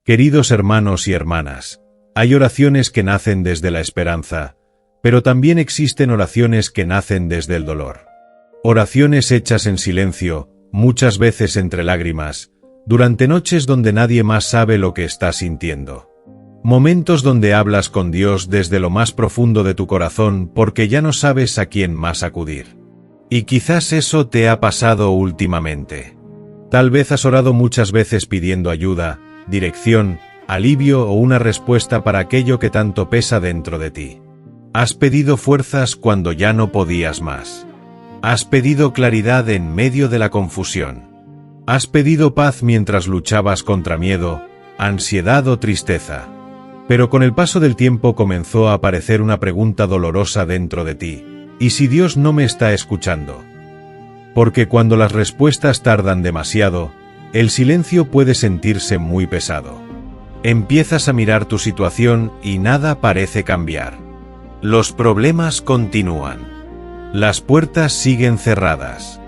Queridos hermanos y hermanas, hay oraciones que nacen desde la esperanza, pero también existen oraciones que nacen desde el dolor. Oraciones hechas en silencio, muchas veces entre lágrimas, durante noches donde nadie más sabe lo que estás sintiendo. Momentos donde hablas con Dios desde lo más profundo de tu corazón porque ya no sabes a quién más acudir. Y quizás eso te ha pasado últimamente. Tal vez has orado muchas veces pidiendo ayuda, dirección, alivio o una respuesta para aquello que tanto pesa dentro de ti. Has pedido fuerzas cuando ya no podías más. Has pedido claridad en medio de la confusión. Has pedido paz mientras luchabas contra miedo, ansiedad o tristeza. Pero con el paso del tiempo comenzó a aparecer una pregunta dolorosa dentro de ti: ¿y si Dios no me está escuchando? Porque cuando las respuestas tardan demasiado, el silencio puede sentirse muy pesado. Empiezas a mirar tu situación y nada parece cambiar. Los problemas continúan. Las puertas siguen cerradas.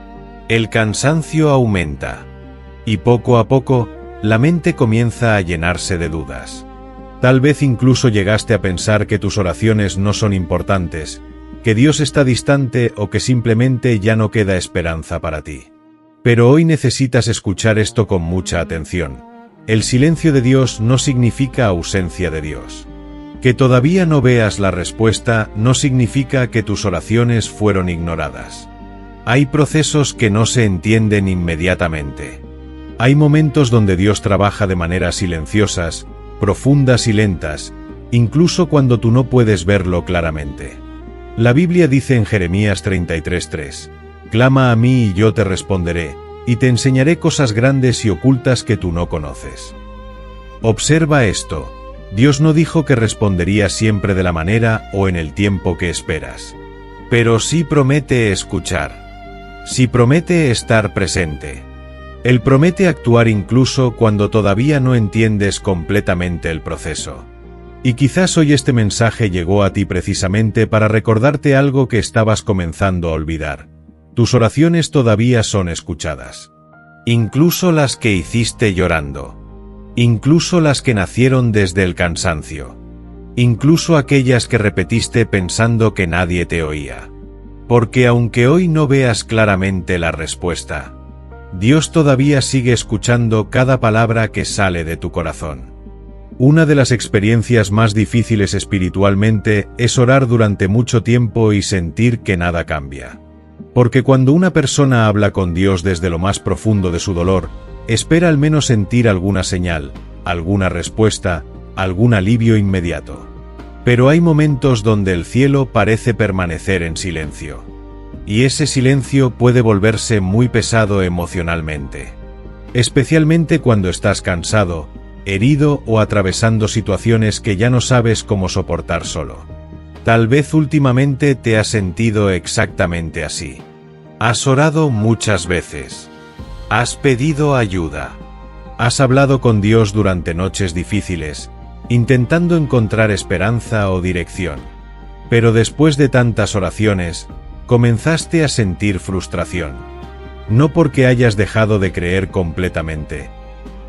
El cansancio aumenta. Y poco a poco, la mente comienza a llenarse de dudas. Tal vez incluso llegaste a pensar que tus oraciones no son importantes, que Dios está distante o que simplemente ya no queda esperanza para ti. Pero hoy necesitas escuchar esto con mucha atención. El silencio de Dios no significa ausencia de Dios. Que todavía no veas la respuesta no significa que tus oraciones fueron ignoradas. Hay procesos que no se entienden inmediatamente. Hay momentos donde Dios trabaja de maneras silenciosas, profundas y lentas, incluso cuando tú no puedes verlo claramente. La Biblia dice en Jeremías 33:3, «Clama a mí y yo te responderé, y te enseñaré cosas grandes y ocultas que tú no conoces». Observa esto. Dios no dijo que respondería siempre de la manera o en el tiempo que esperas. Pero sí promete escuchar. Sí promete estar presente. Él promete actuar incluso cuando todavía no entiendes completamente el proceso. Y quizás hoy este mensaje llegó a ti precisamente para recordarte algo que estabas comenzando a olvidar. Tus oraciones todavía son escuchadas. Incluso las que hiciste llorando. Incluso las que nacieron desde el cansancio. Incluso aquellas que repetiste pensando que nadie te oía. Porque aunque hoy no veas claramente la respuesta, Dios todavía sigue escuchando cada palabra que sale de tu corazón. Una de las experiencias más difíciles espiritualmente es orar durante mucho tiempo y sentir que nada cambia. Porque cuando una persona habla con Dios desde lo más profundo de su dolor, espera al menos sentir alguna señal, alguna respuesta, algún alivio inmediato. Pero hay momentos donde el cielo parece permanecer en silencio. Y ese silencio puede volverse muy pesado emocionalmente. Especialmente cuando estás cansado, herido o atravesando situaciones que ya no sabes cómo soportar solo. Tal vez últimamente te has sentido exactamente así. Has orado muchas veces. Has pedido ayuda. Has hablado con Dios durante noches difíciles, intentando encontrar esperanza o dirección. Pero después de tantas oraciones, comenzaste a sentir frustración. No porque hayas dejado de creer completamente,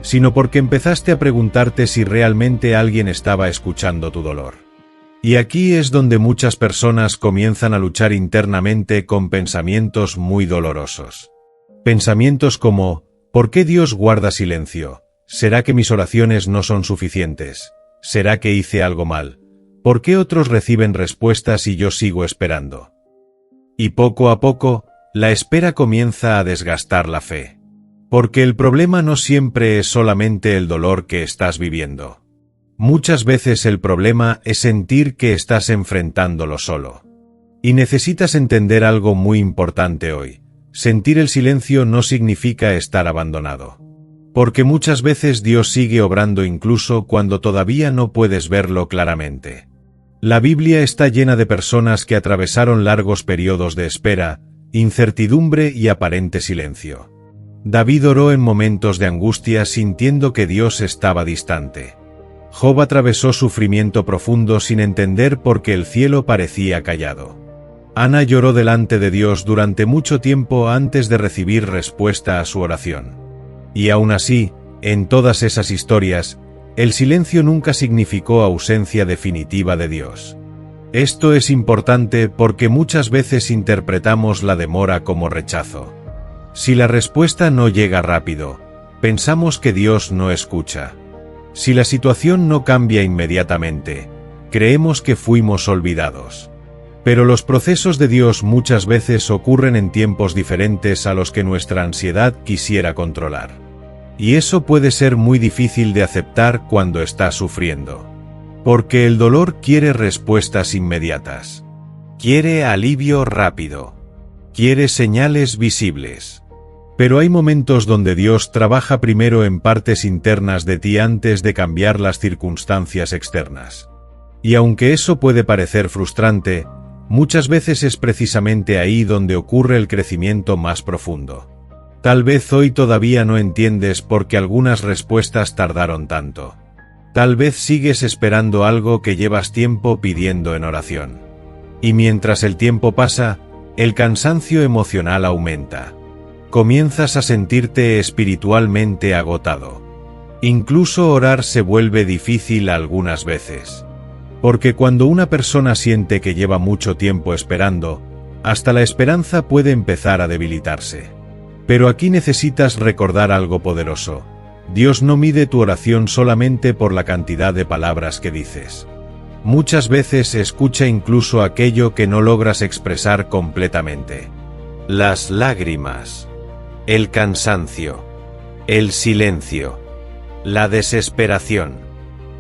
sino porque empezaste a preguntarte si realmente alguien estaba escuchando tu dolor. Y aquí es donde muchas personas comienzan a luchar internamente con pensamientos muy dolorosos. Pensamientos como: ¿por qué Dios guarda silencio? ¿Será que mis oraciones no son suficientes? ¿Será que hice algo mal? ¿Por qué otros reciben respuestas y yo sigo esperando? Y poco a poco, la espera comienza a desgastar la fe. Porque el problema no siempre es solamente el dolor que estás viviendo. Muchas veces el problema es sentir que estás enfrentándolo solo. Y necesitas entender algo muy importante hoy. Sentir el silencio no significa estar abandonado. Porque muchas veces Dios sigue obrando incluso cuando todavía no puedes verlo claramente. La Biblia está llena de personas que atravesaron largos periodos de espera, incertidumbre y aparente silencio. David oró en momentos de angustia sintiendo que Dios estaba distante. Job atravesó sufrimiento profundo sin entender por qué el cielo parecía callado. Ana lloró delante de Dios durante mucho tiempo antes de recibir respuesta a su oración. Y aún así, en todas esas historias, El silencio nunca significó ausencia definitiva de Dios. Esto es importante porque muchas veces interpretamos la demora como rechazo. Si la respuesta no llega rápido, pensamos que Dios no escucha. Si la situación no cambia inmediatamente, creemos que fuimos olvidados. Pero los procesos de Dios muchas veces ocurren en tiempos diferentes a los que nuestra ansiedad quisiera controlar. Y eso puede ser muy difícil de aceptar cuando estás sufriendo. Porque el dolor quiere respuestas inmediatas. Quiere alivio rápido. Quiere señales visibles. Pero hay momentos donde Dios trabaja primero en partes internas de ti antes de cambiar las circunstancias externas. Y aunque eso puede parecer frustrante, muchas veces es precisamente ahí donde ocurre el crecimiento más profundo. Tal vez hoy todavía no entiendes por qué algunas respuestas tardaron tanto. Tal vez sigues esperando algo que llevas tiempo pidiendo en oración. Y mientras el tiempo pasa, el cansancio emocional aumenta. Comienzas a sentirte espiritualmente agotado. Incluso orar se vuelve difícil algunas veces. Porque cuando una persona siente que lleva mucho tiempo esperando, hasta la esperanza puede empezar a debilitarse. Pero aquí necesitas recordar algo poderoso. Dios no mide tu oración solamente por la cantidad de palabras que dices. Muchas veces escucha incluso aquello que no logras expresar completamente. Las lágrimas, el cansancio, el silencio, la desesperación,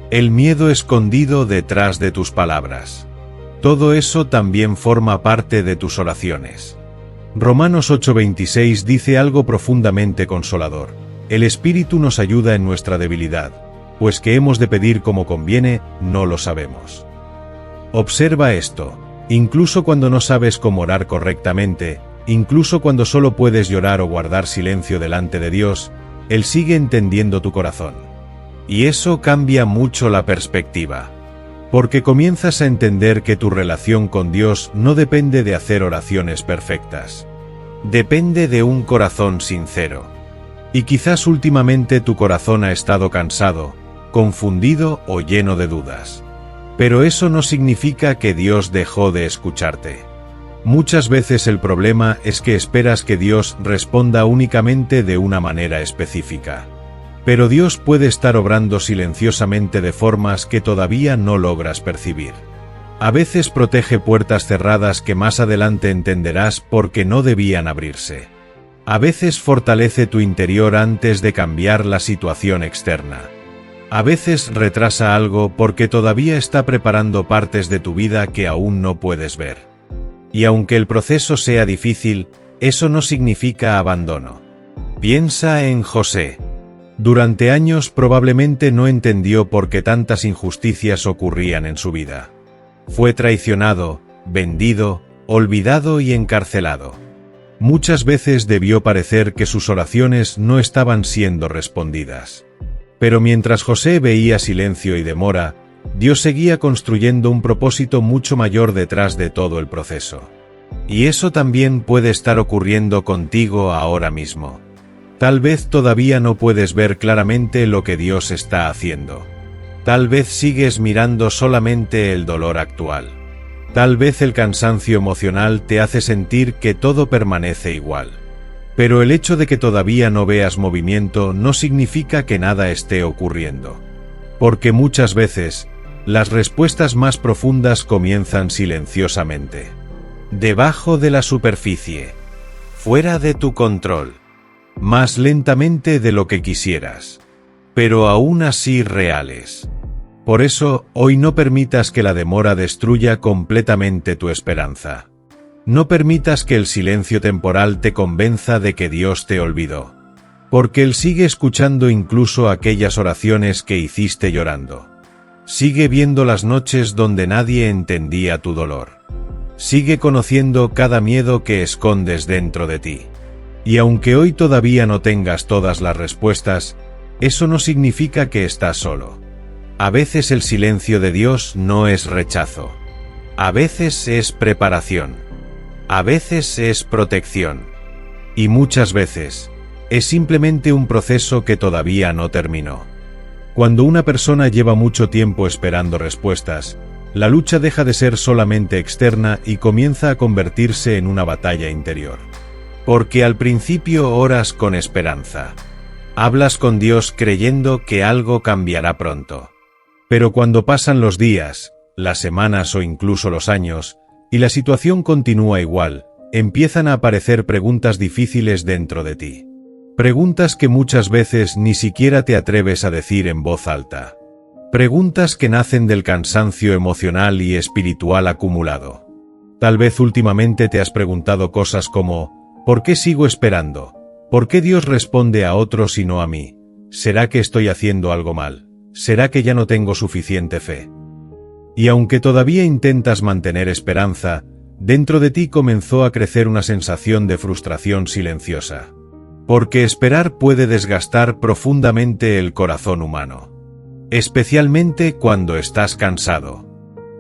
el miedo escondido detrás de tus palabras. Todo eso también forma parte de tus oraciones. Romanos 8:26 dice algo profundamente consolador. El Espíritu nos ayuda en nuestra debilidad, pues que hemos de pedir como conviene, no lo sabemos. Observa esto. Incluso cuando no sabes cómo orar correctamente, incluso cuando solo puedes llorar o guardar silencio delante de Dios, Él sigue entendiendo tu corazón. Y eso cambia mucho la perspectiva. Porque comienzas a entender que tu relación con Dios no depende de hacer oraciones perfectas. Depende de un corazón sincero. Y quizás últimamente tu corazón ha estado cansado, confundido o lleno de dudas. Pero eso no significa que Dios dejó de escucharte. Muchas veces el problema es que esperas que Dios responda únicamente de una manera específica. Pero Dios puede estar obrando silenciosamente de formas que todavía no logras percibir. A veces protege puertas cerradas que más adelante entenderás por qué no debían abrirse. A veces fortalece tu interior antes de cambiar la situación externa. A veces retrasa algo porque todavía está preparando partes de tu vida que aún no puedes ver. Y aunque el proceso sea difícil, eso no significa abandono. Piensa en José. Durante años probablemente no entendió por qué tantas injusticias ocurrían en su vida. Fue traicionado, vendido, olvidado y encarcelado. Muchas veces debió parecer que sus oraciones no estaban siendo respondidas. Pero mientras José veía silencio y demora, Dios seguía construyendo un propósito mucho mayor detrás de todo el proceso. Y eso también puede estar ocurriendo contigo ahora mismo. Tal vez todavía no puedes ver claramente lo que Dios está haciendo. Tal vez sigues mirando solamente el dolor actual. Tal vez el cansancio emocional te hace sentir que todo permanece igual. Pero el hecho de que todavía no veas movimiento no significa que nada esté ocurriendo. Porque muchas veces, las respuestas más profundas comienzan silenciosamente. Debajo de la superficie. Fuera de tu control. Más lentamente de lo que quisieras. Pero aún así reales. Por eso, hoy no permitas que la demora destruya completamente tu esperanza. No permitas que el silencio temporal te convenza de que Dios te olvidó. Porque Él sigue escuchando incluso aquellas oraciones que hiciste llorando. Sigue viendo las noches donde nadie entendía tu dolor. Sigue conociendo cada miedo que escondes dentro de ti. Y aunque hoy todavía no tengas todas las respuestas, eso no significa que estás solo. A veces el silencio de Dios no es rechazo. A veces es preparación. A veces es protección. Y muchas veces, es simplemente un proceso que todavía no terminó. Cuando una persona lleva mucho tiempo esperando respuestas, la lucha deja de ser solamente externa y comienza a convertirse en una batalla interior. Porque al principio oras con esperanza. Hablas con Dios creyendo que algo cambiará pronto. Pero cuando pasan los días, las semanas o incluso los años, y la situación continúa igual, empiezan a aparecer preguntas difíciles dentro de ti. Preguntas que muchas veces ni siquiera te atreves a decir en voz alta. Preguntas que nacen del cansancio emocional y espiritual acumulado. Tal vez últimamente te has preguntado cosas como: ¿por qué sigo esperando? ¿Por qué Dios responde a otros y no a mí? ¿Será que estoy haciendo algo mal? ¿Será que ya no tengo suficiente fe? Y aunque todavía intentas mantener esperanza, dentro de ti comenzó a crecer una sensación de frustración silenciosa. Porque esperar puede desgastar profundamente el corazón humano. Especialmente cuando estás cansado.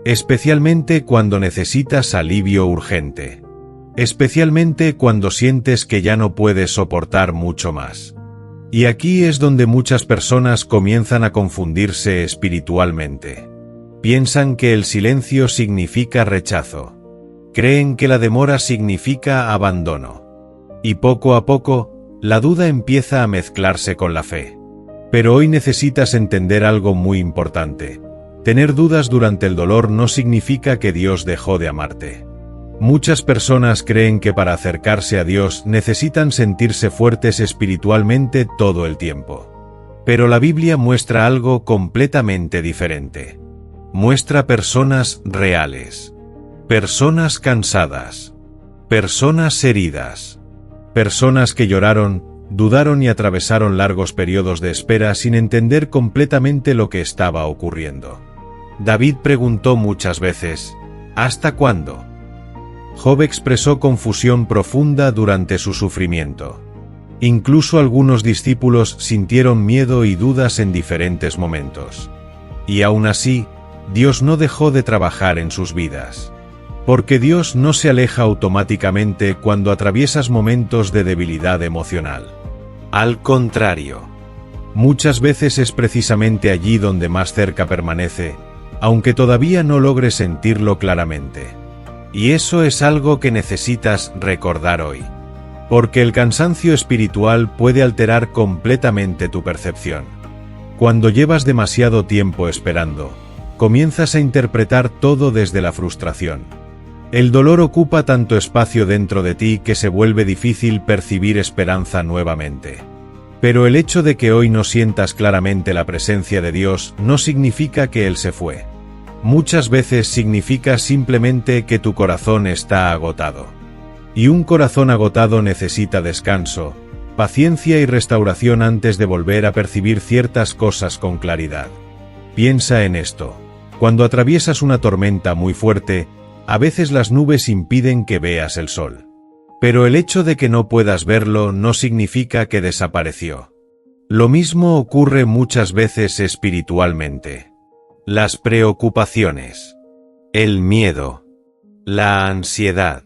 Especialmente cuando necesitas alivio urgente. Especialmente cuando sientes que ya no puedes soportar mucho más. Y aquí es donde muchas personas comienzan a confundirse espiritualmente. Piensan que el silencio significa rechazo. Creen que la demora significa abandono. Y poco a poco, la duda empieza a mezclarse con la fe. Pero hoy necesitas entender algo muy importante. Tener dudas durante el dolor no significa que Dios dejó de amarte. Muchas personas creen que para acercarse a Dios necesitan sentirse fuertes espiritualmente todo el tiempo. Pero la Biblia muestra algo completamente diferente. Muestra personas reales. Personas cansadas. Personas heridas. Personas que lloraron, dudaron y atravesaron largos periodos de espera sin entender completamente lo que estaba ocurriendo. David preguntó muchas veces: ¿hasta cuándo? Job expresó confusión profunda durante su sufrimiento. Incluso algunos discípulos sintieron miedo y dudas en diferentes momentos. Y aún así, Dios no dejó de trabajar en sus vidas. Porque Dios no se aleja automáticamente cuando atraviesas momentos de debilidad emocional. Al contrario, muchas veces es precisamente allí donde más cerca permanece, aunque todavía no logres sentirlo claramente. Y eso es algo que necesitas recordar hoy. Porque el cansancio espiritual puede alterar completamente tu percepción. Cuando llevas demasiado tiempo esperando, comienzas a interpretar todo desde la frustración. El dolor ocupa tanto espacio dentro de ti que se vuelve difícil percibir esperanza nuevamente. Pero el hecho de que hoy no sientas claramente la presencia de Dios no significa que Él se fue. Muchas veces significa simplemente que tu corazón está agotado. Y un corazón agotado necesita descanso, paciencia y restauración antes de volver a percibir ciertas cosas con claridad. Piensa en esto. Cuando atraviesas una tormenta muy fuerte, a veces las nubes impiden que veas el sol. Pero el hecho de que no puedas verlo no significa que desapareció. Lo mismo ocurre muchas veces espiritualmente. Las preocupaciones, el miedo, la ansiedad,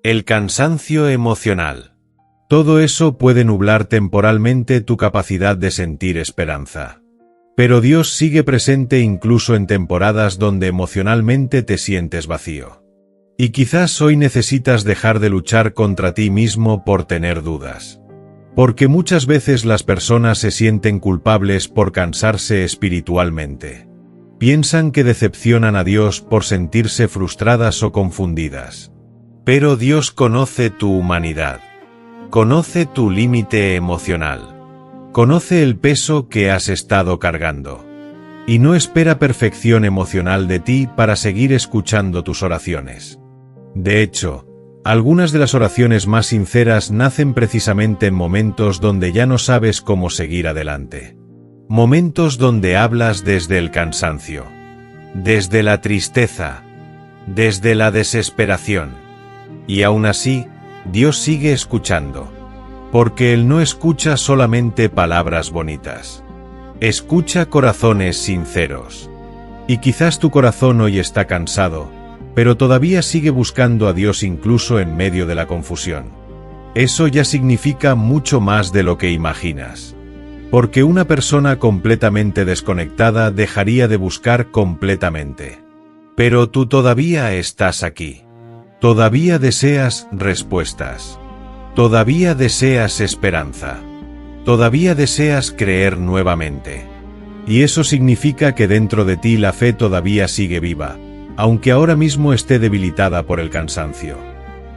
el cansancio emocional. Todo eso puede nublar temporalmente tu capacidad de sentir esperanza. Pero Dios sigue presente incluso en temporadas donde emocionalmente te sientes vacío. Y quizás hoy necesitas dejar de luchar contra ti mismo por tener dudas. Porque muchas veces las personas se sienten culpables por cansarse espiritualmente. Piensan que decepcionan a Dios por sentirse frustradas o confundidas. Pero Dios conoce tu humanidad. Conoce tu límite emocional. Conoce el peso que has estado cargando. Y no espera perfección emocional de ti para seguir escuchando tus oraciones. De hecho, algunas de las oraciones más sinceras nacen precisamente en momentos donde ya no sabes cómo seguir adelante. Momentos donde hablas desde el cansancio, desde la tristeza, desde la desesperación. Y aún así, Dios sigue escuchando. Porque Él no escucha solamente palabras bonitas. Escucha corazones sinceros. Y quizás tu corazón hoy está cansado, pero todavía sigue buscando a Dios incluso en medio de la confusión. Eso ya significa mucho más de lo que imaginas. Porque una persona completamente desconectada dejaría de buscar completamente. Pero tú todavía estás aquí. Todavía deseas respuestas. Todavía deseas esperanza. Todavía deseas creer nuevamente. Y eso significa que dentro de ti la fe todavía sigue viva, aunque ahora mismo esté debilitada por el cansancio.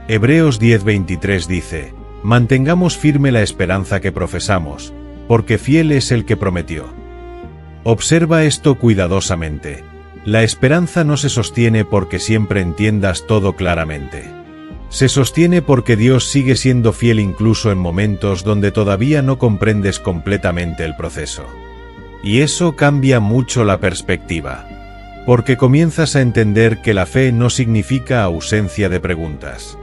Hebreos 10:23 dice: mantengamos firme la esperanza que profesamos, porque fiel es el que prometió. Observa esto cuidadosamente. La esperanza no se sostiene porque siempre entiendas todo claramente. Se sostiene porque Dios sigue siendo fiel incluso en momentos donde todavía no comprendes completamente el proceso. Y eso cambia mucho la perspectiva. Porque comienzas a entender que la fe no significa ausencia de preguntas.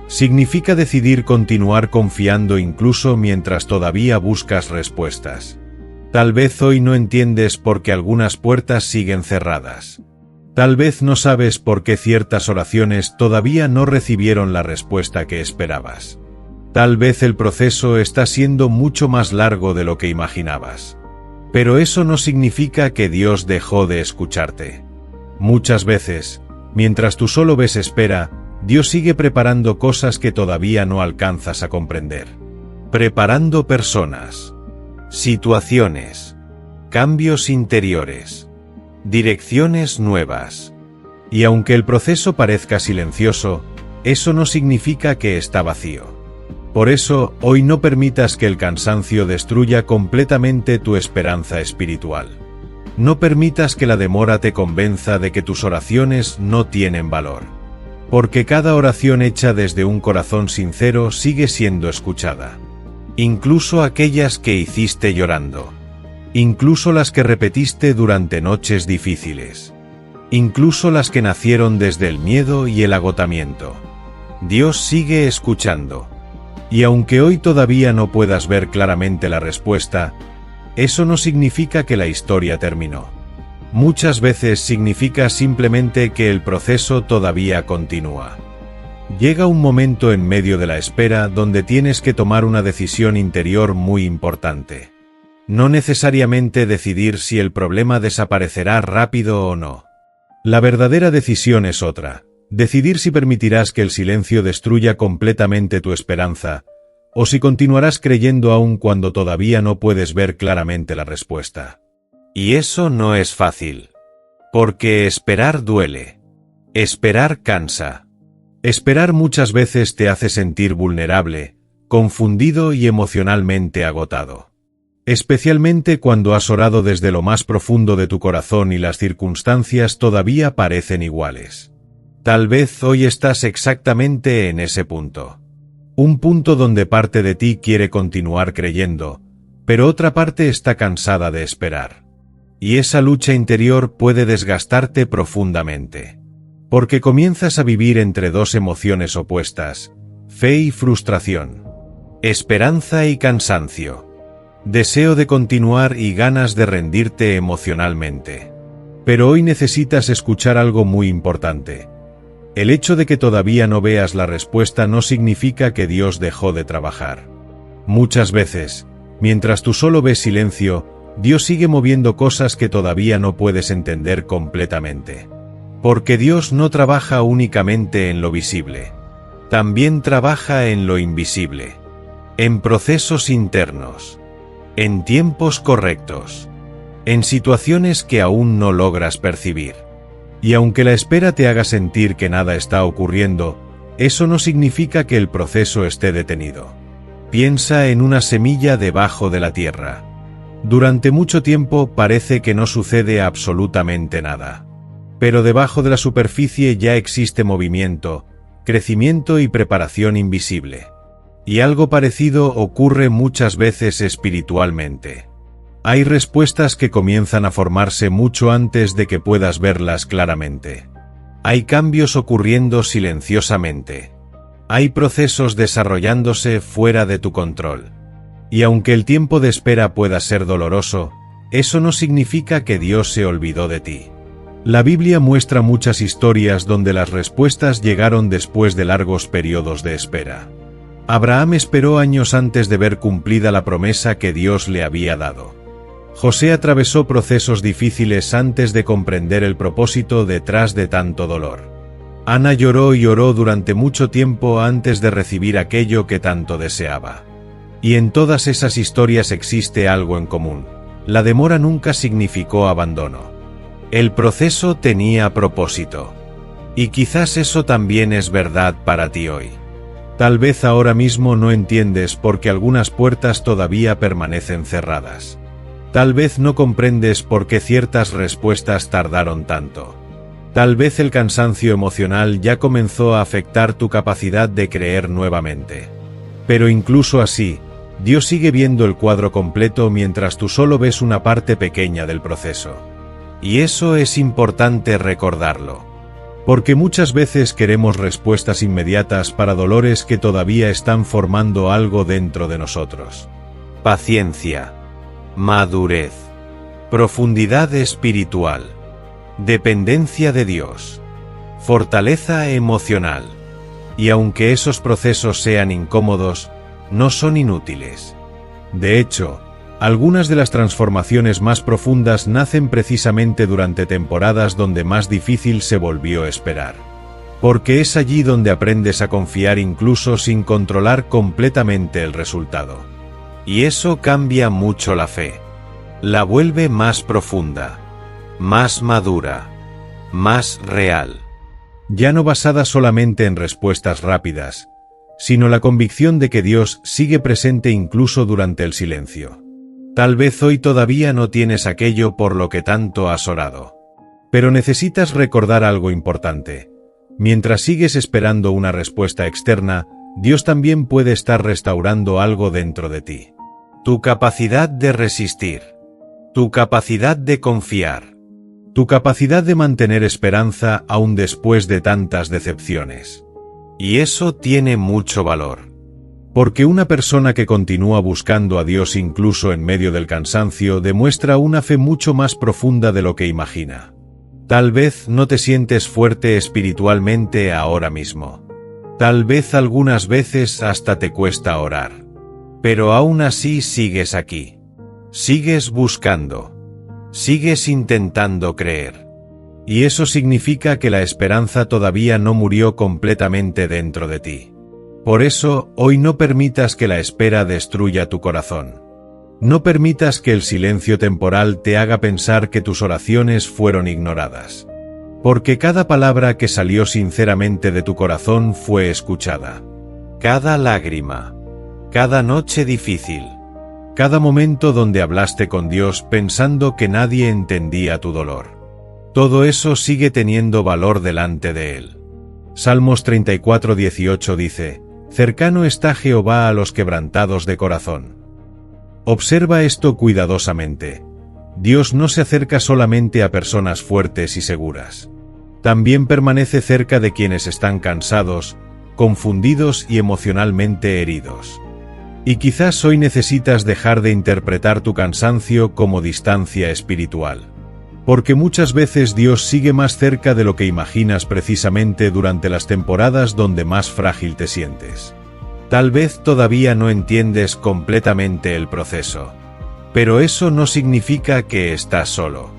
Significa decidir continuar confiando incluso mientras todavía buscas respuestas. Tal vez hoy no entiendes por qué algunas puertas siguen cerradas. Tal vez no sabes por qué ciertas oraciones todavía no recibieron la respuesta que esperabas. Tal vez el proceso está siendo mucho más largo de lo que imaginabas. Pero eso no significa que Dios dejó de escucharte. Muchas veces, mientras tú solo ves espera, Dios sigue preparando cosas que todavía no alcanzas a comprender. Preparando personas, situaciones, cambios interiores, direcciones nuevas. Y aunque el proceso parezca silencioso, eso no significa que está vacío. Por eso, hoy no permitas que el cansancio destruya completamente tu esperanza espiritual. No permitas que la demora te convenza de que tus oraciones no tienen valor. Porque cada oración hecha desde un corazón sincero sigue siendo escuchada. Incluso aquellas que hiciste llorando. Incluso las que repetiste durante noches difíciles. Incluso las que nacieron desde el miedo y el agotamiento. Dios sigue escuchando. Y aunque hoy todavía no puedas ver claramente la respuesta, eso no significa que la historia terminó. Muchas veces significa simplemente que el proceso todavía continúa. Llega un momento en medio de la espera donde tienes que tomar una decisión interior muy importante. No necesariamente decidir si el problema desaparecerá rápido o no. La verdadera decisión es otra. Decidir si permitirás que el silencio destruya completamente tu esperanza, o si continuarás creyendo aún cuando todavía no puedes ver claramente la respuesta. Y eso no es fácil. Porque esperar duele. Esperar cansa. Esperar muchas veces te hace sentir vulnerable, confundido y emocionalmente agotado. Especialmente cuando has orado desde lo más profundo de tu corazón y las circunstancias todavía parecen iguales. Tal vez hoy estás exactamente en ese punto. Un punto donde parte de ti quiere continuar creyendo, pero otra parte está cansada de esperar. Y esa lucha interior puede desgastarte profundamente. Porque comienzas a vivir entre dos emociones opuestas, fe y frustración. Esperanza y cansancio. Deseo de continuar y ganas de rendirte emocionalmente. Pero hoy necesitas escuchar algo muy importante. El hecho de que todavía no veas la respuesta no significa que Dios dejó de trabajar. Muchas veces, mientras tú solo ves silencio, Dios sigue moviendo cosas que todavía no puedes entender completamente. Porque Dios no trabaja únicamente en lo visible. También trabaja en lo invisible. En procesos internos. En tiempos correctos. En situaciones que aún no logras percibir. Y aunque la espera te haga sentir que nada está ocurriendo, eso no significa que el proceso esté detenido. Piensa en una semilla debajo de la tierra. Durante mucho tiempo parece que no sucede absolutamente nada. Pero debajo de la superficie ya existe movimiento, crecimiento y preparación invisible. Y algo parecido ocurre muchas veces espiritualmente. Hay respuestas que comienzan a formarse mucho antes de que puedas verlas claramente. Hay cambios ocurriendo silenciosamente. Hay procesos desarrollándose fuera de tu control. Y aunque el tiempo de espera pueda ser doloroso, eso no significa que Dios se olvidó de ti. La Biblia muestra muchas historias donde las respuestas llegaron después de largos periodos de espera. Abraham esperó años antes de ver cumplida la promesa que Dios le había dado. José atravesó procesos difíciles antes de comprender el propósito detrás de tanto dolor. Ana lloró y oró durante mucho tiempo antes de recibir aquello que tanto deseaba. Y en todas esas historias existe algo en común. La demora nunca significó abandono. El proceso tenía propósito. Y quizás eso también es verdad para ti hoy. Tal vez ahora mismo no entiendes por qué algunas puertas todavía permanecen cerradas. Tal vez no comprendes por qué ciertas respuestas tardaron tanto. Tal vez el cansancio emocional ya comenzó a afectar tu capacidad de creer nuevamente. Pero incluso así, Dios sigue viendo el cuadro completo mientras tú solo ves una parte pequeña del proceso. Y eso es importante recordarlo. Porque muchas veces queremos respuestas inmediatas para dolores que todavía están formando algo dentro de nosotros. Paciencia, madurez, profundidad espiritual, dependencia de Dios, fortaleza emocional. Y aunque esos procesos sean incómodos, no son inútiles. De hecho, algunas de las transformaciones más profundas nacen precisamente durante temporadas donde más difícil se volvió esperar. Porque es allí donde aprendes a confiar incluso sin controlar completamente el resultado. Y eso cambia mucho la fe. La vuelve más profunda, más madura, más real. Ya no basada solamente en respuestas rápidas, sino la convicción de que Dios sigue presente incluso durante el silencio. Tal vez hoy todavía no tienes aquello por lo que tanto has orado. Pero necesitas recordar algo importante. Mientras sigues esperando una respuesta externa, Dios también puede estar restaurando algo dentro de ti. Tu capacidad de resistir. Tu capacidad de confiar. Tu capacidad de mantener esperanza aún después de tantas decepciones. Y eso tiene mucho valor. Porque una persona que continúa buscando a Dios incluso en medio del cansancio demuestra una fe mucho más profunda de lo que imagina. Tal vez no te sientes fuerte espiritualmente ahora mismo. Tal vez algunas veces hasta te cuesta orar. Pero aún así sigues aquí. Sigues buscando. Sigues intentando creer. Y eso significa que la esperanza todavía no murió completamente dentro de ti. Por eso, hoy no permitas que la espera destruya tu corazón. No permitas que el silencio temporal te haga pensar que tus oraciones fueron ignoradas. Porque cada palabra que salió sinceramente de tu corazón fue escuchada. Cada lágrima. Cada noche difícil. Cada momento donde hablaste con Dios pensando que nadie entendía tu dolor. Todo eso sigue teniendo valor delante de Él. Salmos 34:18 dice: cercano está Jehová a los quebrantados de corazón. Observa esto cuidadosamente. Dios no se acerca solamente a personas fuertes y seguras. También permanece cerca de quienes están cansados, confundidos y emocionalmente heridos. Y quizás hoy necesitas dejar de interpretar tu cansancio como distancia espiritual. Porque muchas veces Dios sigue más cerca de lo que imaginas precisamente durante las temporadas donde más frágil te sientes. Tal vez todavía no entiendes completamente el proceso. Pero eso no significa que estás solo.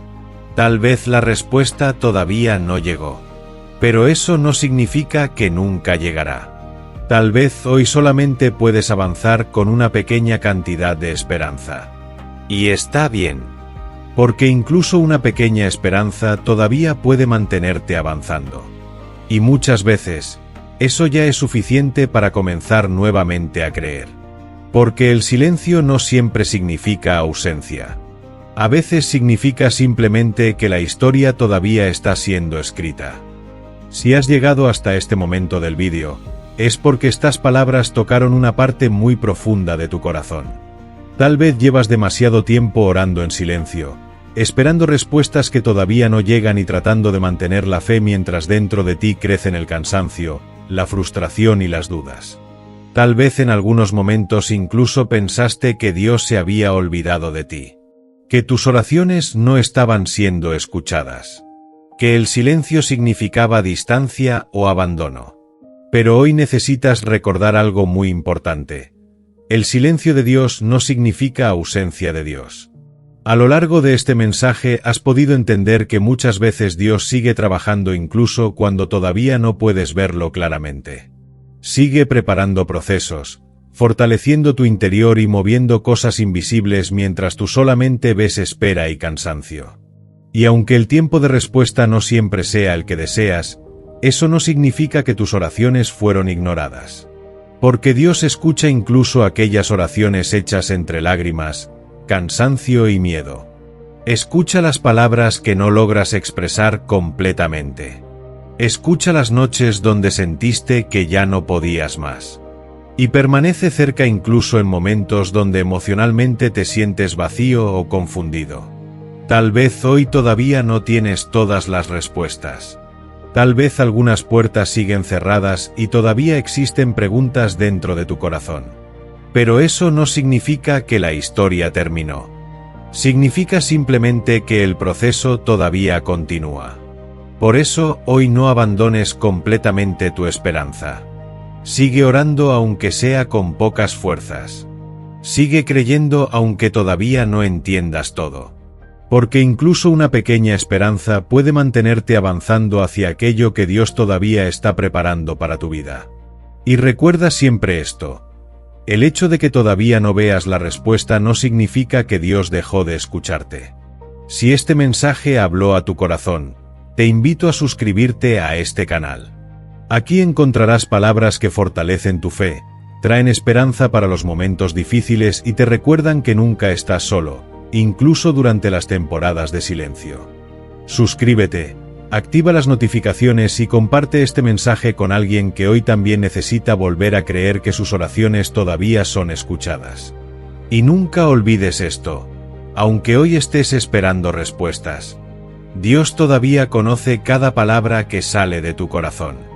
Tal vez la respuesta todavía no llegó. Pero eso no significa que nunca llegará. Tal vez hoy solamente puedes avanzar con una pequeña cantidad de esperanza. Y está bien. Porque incluso una pequeña esperanza todavía puede mantenerte avanzando. Y muchas veces, eso ya es suficiente para comenzar nuevamente a creer. Porque el silencio no siempre significa ausencia. A veces significa simplemente que la historia todavía está siendo escrita. Si has llegado hasta este momento del vídeo, es porque estas palabras tocaron una parte muy profunda de tu corazón. Tal vez llevas demasiado tiempo orando en silencio, esperando respuestas que todavía no llegan y tratando de mantener la fe mientras dentro de ti crecen el cansancio, la frustración y las dudas. Tal vez en algunos momentos incluso pensaste que Dios se había olvidado de ti. Que tus oraciones no estaban siendo escuchadas. Que el silencio significaba distancia o abandono. Pero hoy necesitas recordar algo muy importante. El silencio de Dios no significa ausencia de Dios. A lo largo de este mensaje has podido entender que muchas veces Dios sigue trabajando incluso cuando todavía no puedes verlo claramente. Sigue preparando procesos, fortaleciendo tu interior y moviendo cosas invisibles mientras tú solamente ves espera y cansancio. Y aunque el tiempo de respuesta no siempre sea el que deseas, eso no significa que tus oraciones fueron ignoradas. Porque Dios escucha incluso aquellas oraciones hechas entre lágrimas, cansancio y miedo. Escucha las palabras que no logras expresar completamente. Escucha las noches donde sentiste que ya no podías más. Y permanece cerca incluso en momentos donde emocionalmente te sientes vacío o confundido. Tal vez hoy todavía no tienes todas las respuestas. Tal vez algunas puertas siguen cerradas y todavía existen preguntas dentro de tu corazón. Pero eso no significa que la historia terminó. Significa simplemente que el proceso todavía continúa. Por eso, hoy no abandones completamente tu esperanza. Sigue orando aunque sea con pocas fuerzas. Sigue creyendo aunque todavía no entiendas todo. Porque incluso una pequeña esperanza puede mantenerte avanzando hacia aquello que Dios todavía está preparando para tu vida. Y recuerda siempre esto. El hecho de que todavía no veas la respuesta no significa que Dios dejó de escucharte. Si este mensaje habló a tu corazón, te invito a suscribirte a este canal. Aquí encontrarás palabras que fortalecen tu fe, traen esperanza para los momentos difíciles y te recuerdan que nunca estás solo, incluso durante las temporadas de silencio. Suscríbete, activa las notificaciones y comparte este mensaje con alguien que hoy también necesita volver a creer que sus oraciones todavía son escuchadas. Y nunca olvides esto, aunque hoy estés esperando respuestas, Dios todavía conoce cada palabra que sale de tu corazón.